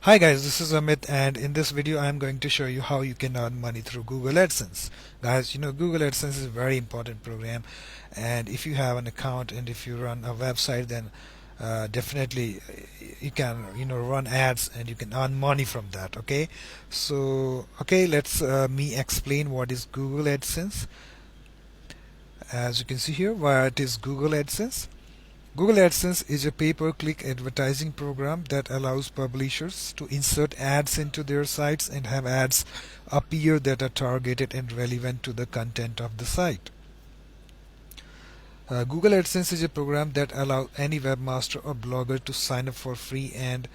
Hi guys, this is Amit, and in this video I'm going to show you how you can earn money through Google AdSense. Guys, Google AdSense is a very important program, and if you have an account and if you run a website, then definitely you can run ads and you can earn money from that. Okay, so let's me explain what is Google AdSense. As you can see here, what is Google AdSense? Google AdSense is a pay-per-click advertising program that allows publishers to insert ads into their sites and have ads appear that are targeted and relevant to the content of the site. Google AdSense is a program that allows any webmaster or blogger to sign up for free and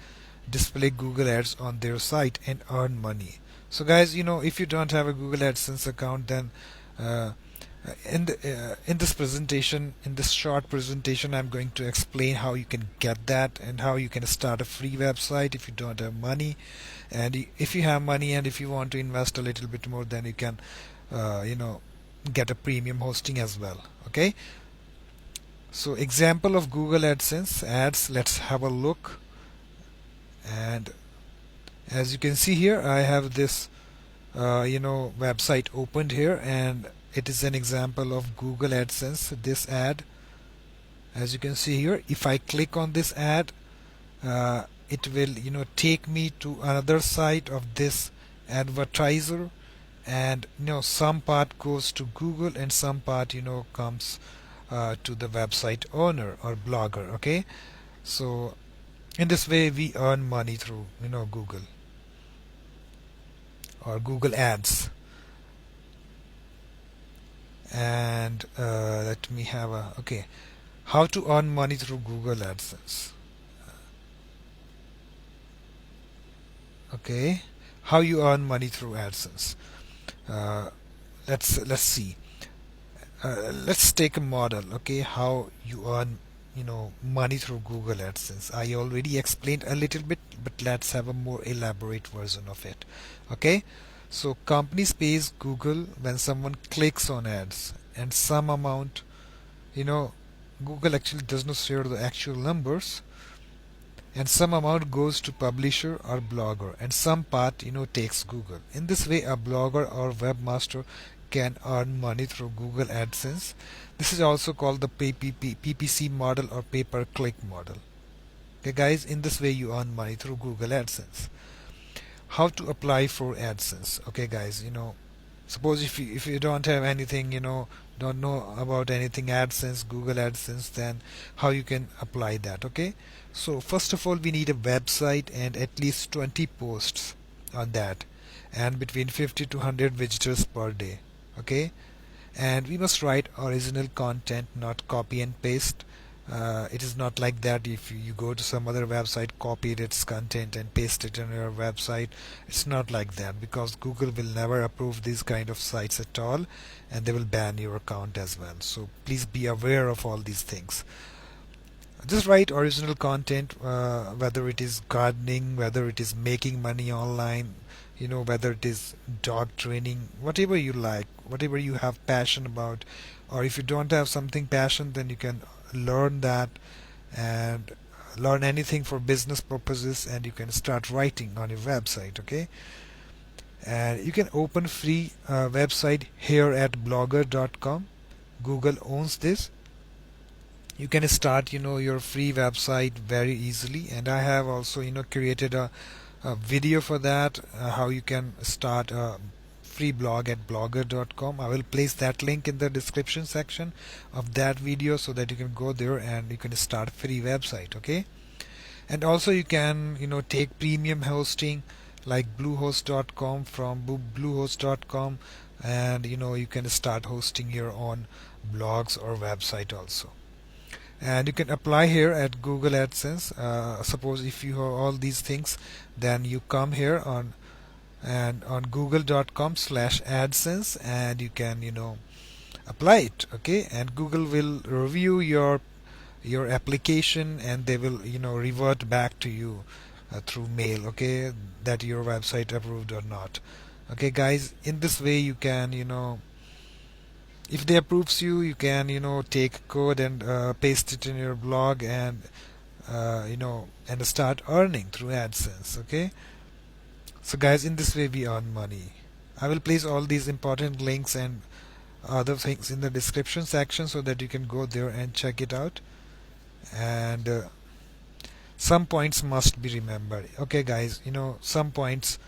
display Google ads on their site and earn money. So guys, if you don't have a Google AdSense account, then uh, in this short presentation, I'm going to explain how you can get that and how you can start a free website if you don't have money. And if you have money and if you want to invest a little bit more, then you can, get a premium hosting as well. Okay. So example of Google AdSense ads. Let's have a look. And as you can see here, I have this website opened here, and it is an example of Google AdSense. This ad, as you can see here, if I click on this ad, it will take me to another site of this advertiser, and some part goes to Google and some part comes to the website owner or blogger. Okay, so in this way we earn money through Google or Google Ads. And let me have a how to earn money through Google AdSense. Okay, how you earn money through AdSense. uh, let's see. Let's take a model. Okay, how you earn money through Google AdSense. I already explained a little bit, but let's have a more elaborate version of it. Okay, so companies pays Google when someone clicks on ads, and some amount, you know Google actually does not share the actual numbers, and some amount goes to publisher or blogger, and some part takes Google. In this way, a blogger or webmaster can earn money through Google AdSense. This is also called the PPC model or pay-per-click model. Okay guys, in this way you earn money through Google AdSense. How to apply for AdSense? Okay guys, suppose if you don't have anything, don't know about anything AdSense, Google AdSense, then how you can apply that? Okay, so first of all, we need a website and at least 20 posts on that, and between 50 to 100 visitors per day. Okay, and we must write original content, not copy and paste. It is not like that if you go to some other website, copy its content and paste it on your website. It's not like that, because Google will never approve these kind of sites at all, and they will ban your account as well. So please be aware of all these things. Just write original content, whether it is gardening, whether it is making money online, whether it is dog training, whatever you like, whatever you have passion about. Or if you don't have something passion, then you can learn that and learn anything for business purposes, and you can start writing on your website. Okay, and you can open free website here at blogger.com. Google owns this. You can start your free website very easily, and I have also created a video for that, how you can start a free blog at blogger.com. I will place that link in the description section of that video, so that you can go there and you can start a free website. Okay, and also you can take premium hosting like bluehost.com from bluehost.com, and you can start hosting your own blogs or website also. And you can apply here at Google AdSense. Suppose if you have all these things, then you come here on google.com/AdSense, and you can apply it. Okay, and Google will review your application, and they will revert back to you through mail. Okay, that your website approved or not. Okay guys, in this way you can if they approves you, you can take code and paste it in your blog, and and start earning through AdSense. Okay, so guys, in this way we earn money. I will place all these important links and other things in the description section so that you can go there and check it out. And some points must be remembered. Okay guys, some points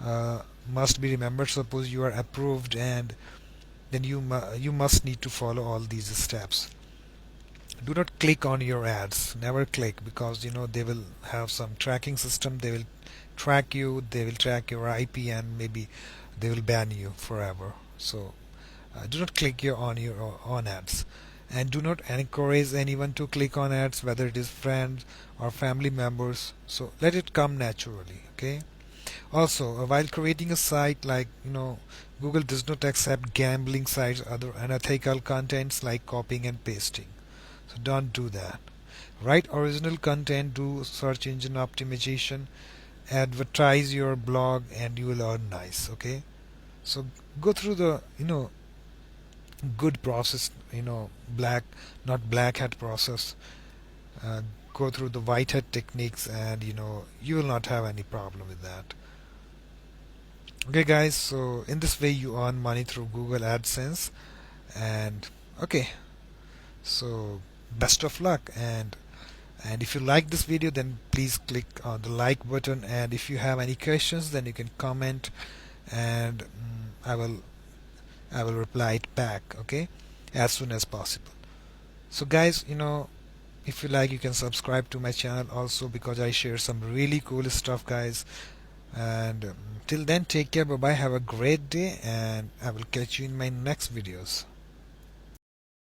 uh, must be remembered. Suppose you are approved, and then you must need to follow all these steps. Do not click on your ads, never click, because they will have some tracking system. They will track you, they will track your IP, and maybe they will ban you forever. So do not click on your on ads, and do not encourage anyone to click on ads, whether it is friends or family members. So let it come naturally. Okay, also while creating a site, like Google does not accept gambling sites, other unethical contents like copying and pasting. So don't do that. Write original content, do search engine optimization, advertise your blog, and you will earn nice. Okay, so go through the good process, black, not black hat process. uh, Go through the white hat techniques, and you will not have any problem with that. Okay guys, so in this way you earn money through Google AdSense. And okay, so best of luck. And if you like this video, then please click on the like button, and if you have any questions, then you can comment, and I will reply it back, okay, as soon as possible. So guys, if you like, you can subscribe to my channel also, because I share some really cool stuff, guys. And till then, take care, bye bye, have a great day, and I will catch you in my next videos.